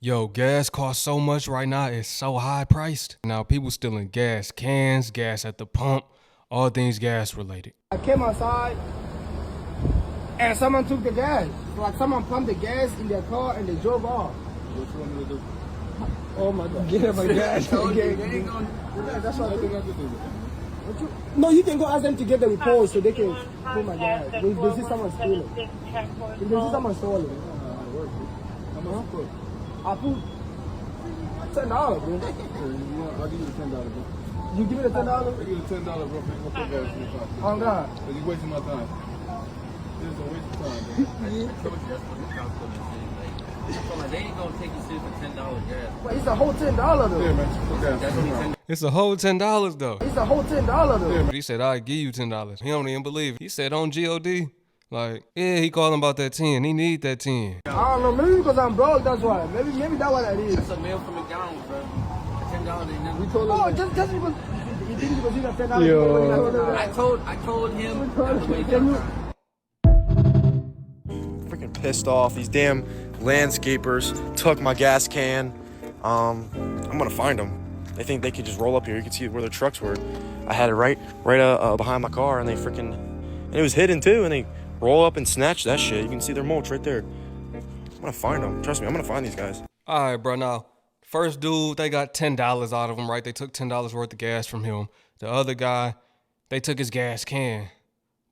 Yo, gas costs so much right now, it's so high priced. Now people stealing gas cans, gas at the pump, all things gas related. I came outside and someone took the gas. Like someone pumped the gas in their car and they drove off. What you want me to do? Oh my God, get my gas. That's what I think. No, you can go ask them to get the report so they can put my gas. They see someone stealing. They see someone stolen. How much you put? I put $10, bro. I'll give you the $10, bro. You give me the $10? I'll give you the $10, bro. For you put gas in your car. Oh God. Because you're wasting my time. This is a waste of time, bro. I told you that's what the cops gonna say. Like, they ain't gonna take you serious for $10 gas. But it's a whole $10 though. Yeah, man. Put gas That's in what your he car. said. It's a whole $10 though. It's a whole $10 though. But he said, I'll give you $10. He don't even believe it. He said on GOD. Like, yeah, he called him about that 10. He need that 10. I don't know, maybe because I'm broke, that's why. Maybe that's what that is. That's a meal from McDonald's, bro. $10 ain't nothing. We told Oh, him. just because you think because you got $10. I told him the way down. Freaking pissed off. These damn landscapers took my gas can. I'm gonna find them. They think they could just roll up here. You can see where their trucks were. I had it right behind my car, and they freaking, and it was hidden too. And they roll up and snatch that shit. You can see their mulch right there. I'm gonna find them. Trust me, I'm gonna find these guys. All right, bro. Now, first dude, they got $10 out of him, right? They took $10 worth of gas from him. The other guy, they took his gas can.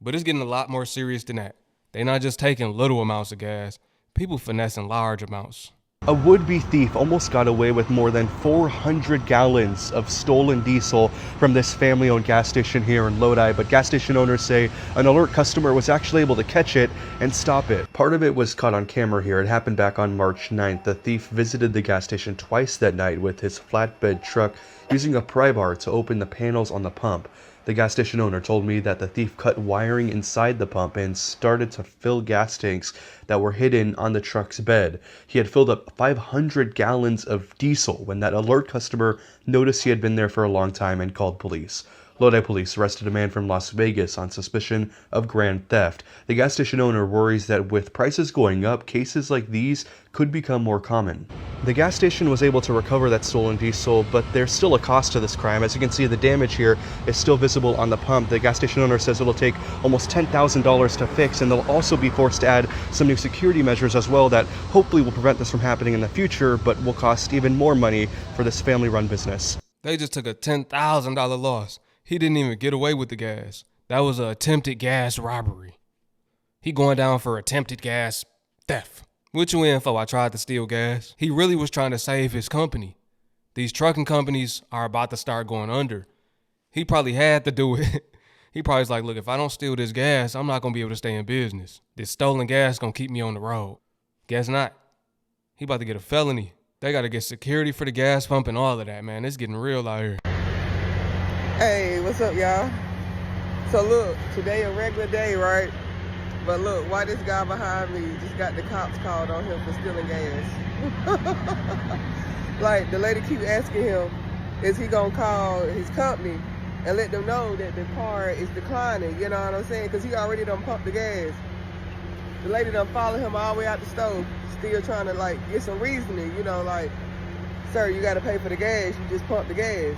But it's getting a lot more serious than that. They not just taking little amounts of gas. People finessing large amounts. A would-be thief almost got away with more than 400 gallons of stolen diesel from this family-owned gas station here in Lodi, but gas station owners say an alert customer was actually able to catch it and stop it. Part of it was caught on camera here. It happened back on March 9th. The thief visited the gas station twice that night with his flatbed truck using a pry bar to open the panels on the pump. The gas station owner told me that the thief cut wiring inside the pump and started to fill gas tanks that were hidden on the truck's bed. He had filled up 500 gallons of diesel when that alert customer noticed he had been there for a long time and called police. Lodi police arrested a man from Las Vegas on suspicion of grand theft. The gas station owner worries that with prices going up, cases like these could become more common. The gas station was able to recover that stolen diesel, but there's still a cost to this crime. As you can see, the damage here is still visible on the pump. The gas station owner says it'll take almost $10,000 to fix, and they'll also be forced to add some new security measures as well that hopefully will prevent this from happening in the future, but will cost even more money for this family-run business. They just took a $10,000 loss. He didn't even get away with the gas. That was an attempted gas robbery. He going down for attempted gas theft. What you in for? I tried to steal gas. He really was trying to save his company. These trucking companies are about to start going under. He probably had to do it. He probably was like, look, if I don't steal this gas, I'm not going to be able to stay in business. This stolen gas going to keep me on the road. Guess not. He about to get a felony. They got to get security for the gas pump and all of that, man. It's getting real out here. Hey, what's up, y'all? So look, today a regular day, right? But look, why this guy behind me just got the cops called on him for stealing gas. Like, the lady keep asking him, is he gonna call his company and let them know that the car is declining, you know what I'm saying? Because he already done pumped the gas. The lady done followed him all the way out the stove, still trying to, like, get some reasoning, you know, like, sir, you gotta pay for the gas, you just pumped the gas.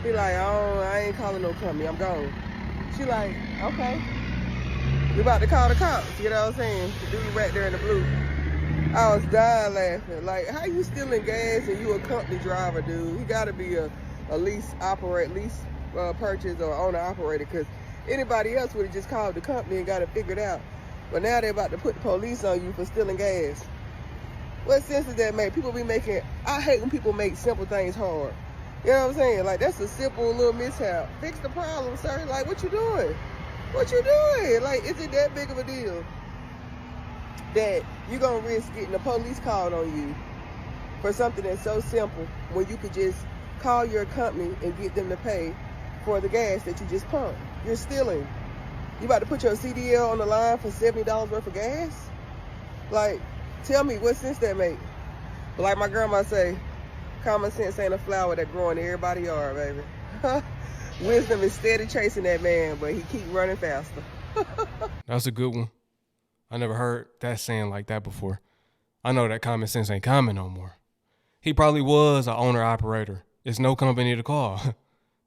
He like, I ain't calling no company, I'm gone. She like, okay. We about to call the cops, you know what I'm saying? The dude right there in the blue. I was dying laughing. Like, how you stealing gas and you a company driver, dude? He gotta be a lease purchase or owner operator, because anybody else would have just called the company and got it figured out. But now they're about to put the police on you for stealing gas. What sense does that make? People be making, I hate when people make simple things hard. You know what I'm saying? Like, that's a simple little mishap. Fix the problem, sir. Like, what you doing? What you doing? Like, is it that big of a deal that you gonna risk getting the police called on you for something that's so simple when you could just call your company and get them to pay for the gas that you just pumped? You're stealing. You about to put your CDL on the line for $70 worth of gas? Like, tell me, what sense that make? But like my grandma say, common sense ain't a flower that grow in everybody's yard, baby. Wisdom is steady chasing that man, but he keep running faster. That's a good one. I never heard that saying like that before. I know that common sense ain't common no more. He probably was an owner-operator. It's no company to call.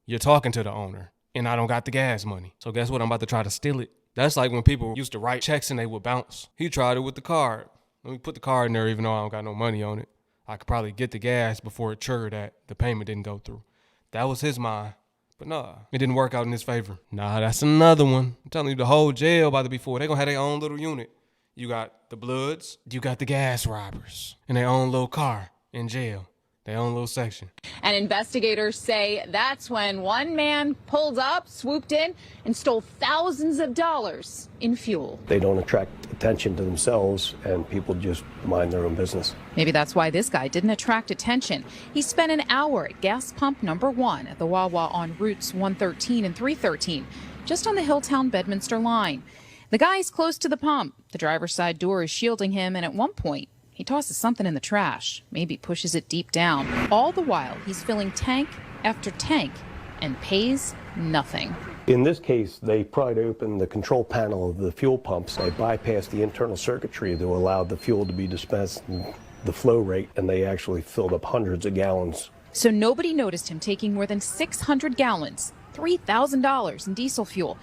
You're talking to the owner, and I don't got the gas money. So guess what? I'm about to try to steal it. That's like when people used to write checks and they would bounce. He tried it with the card. Let me put the card in there even though I don't got no money on it. I could probably get the gas before it triggered that the payment didn't go through. That was his mind. But nah, it didn't work out in his favor. Nah, that's another one. I'm telling you, the whole jail about to be full. They're going to have their own little unit. You got the Bloods, you got the gas robbers in their own little car in jail. Their own little section. And investigators say that's when one man pulled up, swooped in, and stole thousands of dollars in fuel. They don't attract attention to themselves, and people just mind their own business. Maybe that's why this guy didn't attract attention. He spent an hour at gas pump number 1 at the Wawa on routes 113 and 313, just on the Hilltown-Bedminster line. The guy is close to the pump. The driver's side door is shielding him, and at one point, he tosses something in the trash, maybe pushes it deep down. All the while, he's filling tank after tank and pays nothing. In this case, they pried open the control panel of the fuel pumps. They bypassed the internal circuitry to allow the fuel to be dispensed and the flow rate, and they actually filled up hundreds of gallons. So nobody noticed him taking more than 600 gallons, $3,000 in diesel fuel.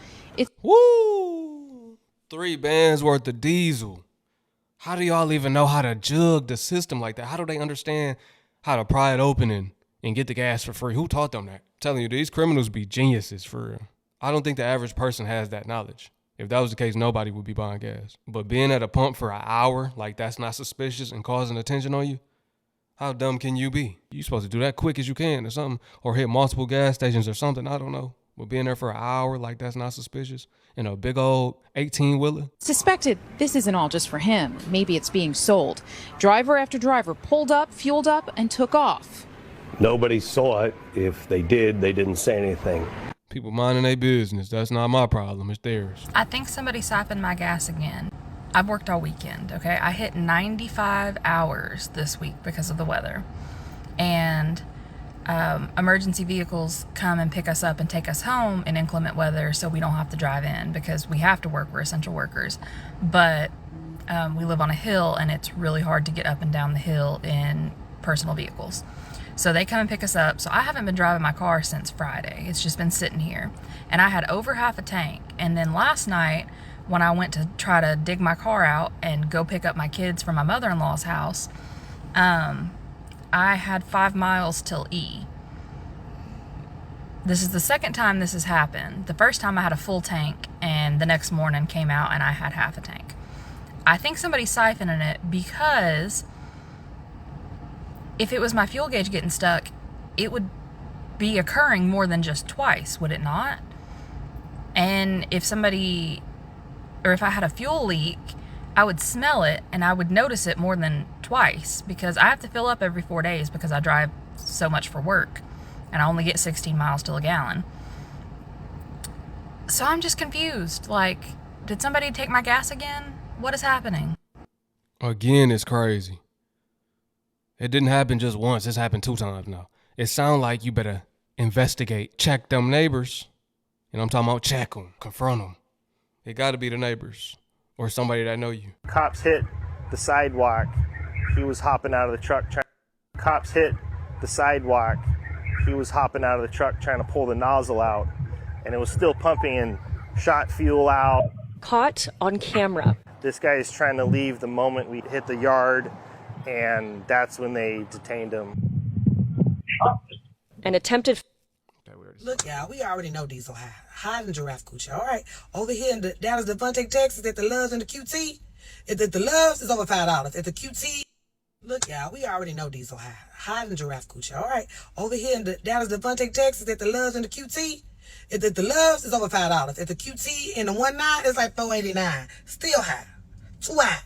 Woo! 3 bands worth of diesel. How do y'all even know how to jug the system like that? How do they understand how to pry it open and get the gas for free? Who taught them that? I'm telling you, these criminals be geniuses for real. I don't think the average person has that knowledge. If that was the case, nobody would be buying gas. But being at a pump for an hour, like that's not suspicious and causing attention on you? How dumb can you be? You supposed to do that quick as you can or something, or hit multiple gas stations or something, I don't know. But being there for an hour, like that's not suspicious? In a big old 18-wheeler? Suspected this isn't all just for him. Maybe it's being sold. Driver after driver pulled up, fueled up, and took off. Nobody saw it. If they did, they didn't say anything. People minding their business. That's not my problem. It's theirs. I think somebody siphoned my gas again. I've worked all weekend, okay? I hit 95 hours this week because of the weather. And emergency vehicles come and pick us up and take us home in inclement weather so we don't have to drive in because we have to work. We're essential workers. But we live on a hill and it's really hard to get up and down the hill in personal vehicles. So they come and pick us up. So I haven't been driving my car since Friday. It's just been sitting here. And I had over half a tank. And then last night when I went to try to dig my car out and go pick up my kids from my mother-in-law's house, I had 5 miles till E. This is the second time this has happened. The first time I had a full tank and the next morning came out and I had half a tank. I think somebody's siphoning it because if it was my fuel gauge getting stuck, it would be occurring more than just twice, would it not? And if I had a fuel leak, I would smell it and I would notice it more than twice because I have to fill up every 4 days because I drive so much for work and I only get 16 miles to a gallon. So I'm just confused. Like, did somebody take my gas again? What is happening? Again, it's crazy. It didn't happen just once. It's happened 2 times now. It sounds like you better investigate. Check them neighbors. You know what I'm talking about? Check them. Confront them. It got to be the neighbors or somebody that know you. Cops hit the sidewalk. He was hopping out of the truck. Cops hit the sidewalk. He was hopping out of the truck trying to pull the nozzle out, and it was still pumping and shot fuel out. Caught on camera. This guy is trying to leave the moment we hit the yard, and that's when they detained him. An attempted... Look, y'all, we already know Diesel high in Giraffe Coochie, all right? Over here in Dallas, Devontae, Texas, at the Loves and the QT, at the Loves is over $5. At the QT, look, y'all, we already know Diesel high in Giraffe Coochie, all right? Over here in Dallas, Devontae, Texas, at the Loves and the QT, at the Loves is over $5. At the QT and the 19 is like $4.89. Still high. Too high.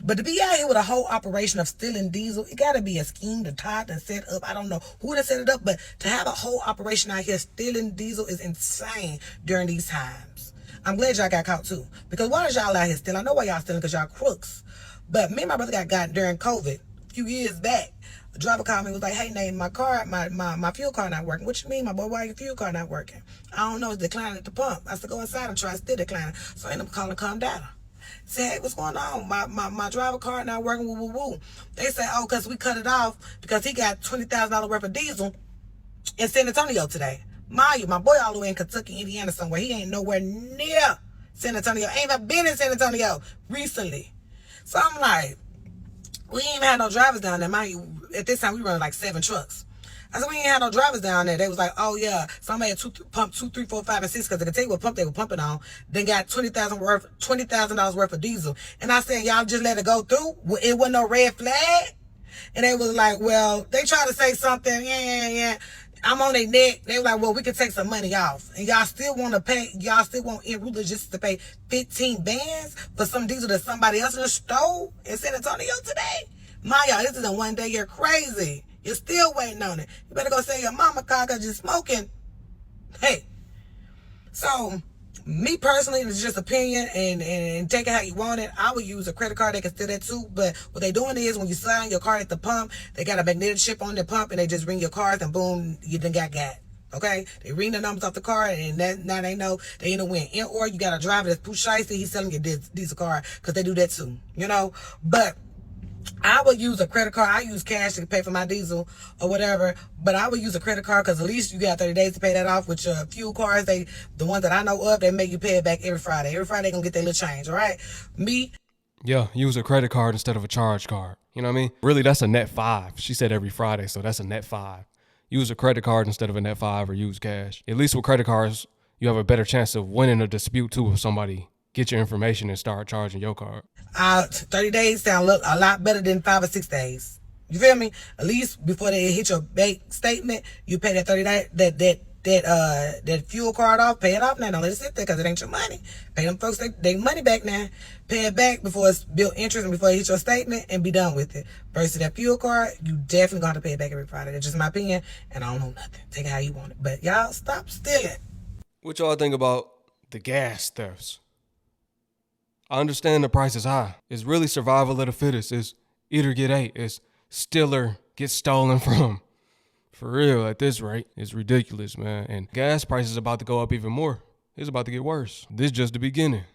But to be out here with a whole operation of stealing diesel, it got to be a scheme to tie and set up. I don't know who to set it up, but to have a whole operation out here stealing diesel is insane during these times. I'm glad y'all got caught too. Because why is y'all out here stealing? I know why y'all stealing, because y'all crooks. But me and my brother got during COVID a few years back. The driver called me and was like, hey, Nate, my fuel car not working. What you mean, my boy? Why your fuel car not working? I don't know. It's declining at the pump. I said, go inside and try to still declining. So I ended up calling Calm Data. Say, hey, what's going on? My driver card not working, woo, woo, woo. They say, oh, because we cut it off because he got $20,000 worth of diesel in San Antonio today. Mind you, my boy all the way in Kentucky, Indiana somewhere. He ain't nowhere near San Antonio. Ain't even been in San Antonio recently. So I'm like, we ain't even had no drivers down there. Mind you, at this time, we running like 7 trucks. I said, we ain't had no drivers down there. They was like, oh, yeah, somebody had pump 2, 3, 4, 5, and 6, because they could tell you what pump they were pumping on. Then got $20,000 worth of diesel. And I said, y'all just let it go through? It wasn't no red flag? And they was like, well, they tried to say something. Yeah. I'm on their neck. They were like, well, we can take some money off. And y'all still want In-Route Logistics to pay 15 bands for some diesel that somebody else just stole in San Antonio today? My y'all, this is a one day. You're crazy. You're still waiting on it. You better go say your mama car because you're smoking. Hey. So, me personally, it's just opinion and take it how you want it. I would use a credit card. They can steal that too. But what they doing is when you sign your car at the pump, they got a magnetic chip on the pump and they just ring your card and boom, you done got. Okay? They ring the numbers off the car and now they know they in a win. Or you got a driver that's push shiesty, he's selling your diesel car because they do that too. You know? But I would use a credit card. I use cash to pay for my diesel or whatever, but I would use a credit card because at least you got 30 days to pay that off. With your fuel cards, the ones that I know of, they make you pay it back every Friday. Every Friday, they gonna get their little change, all right? Yeah, use a credit card instead of a charge card. You know what I mean? Really, that's a net 5. She said every Friday, so that's a net 5. Use a credit card instead of a net 5 or use cash. At least with credit cards, you have a better chance of winning a dispute too if somebody get your information and start charging your card. 30 days sound a lot better than 5 or 6 days. You feel me? At least before they hit your bank statement, you pay that 30 days, that fuel card off. Pay it off now. Don't let it sit there because it ain't your money. Pay them folks their money back now. Pay it back before it's built interest and before it hits your statement and be done with it. Versus that fuel card, you definitely got to pay it back every Friday. That's just my opinion, and I don't know nothing. Take it how you want it. But y'all stop stealing. What y'all think about the gas thefts? I understand the price is high. It's really survival of the fittest. It's eater get ate. It's stealer get stolen from. For real, at this rate, it's ridiculous, man. And gas prices about to go up even more. It's about to get worse. This is just the beginning.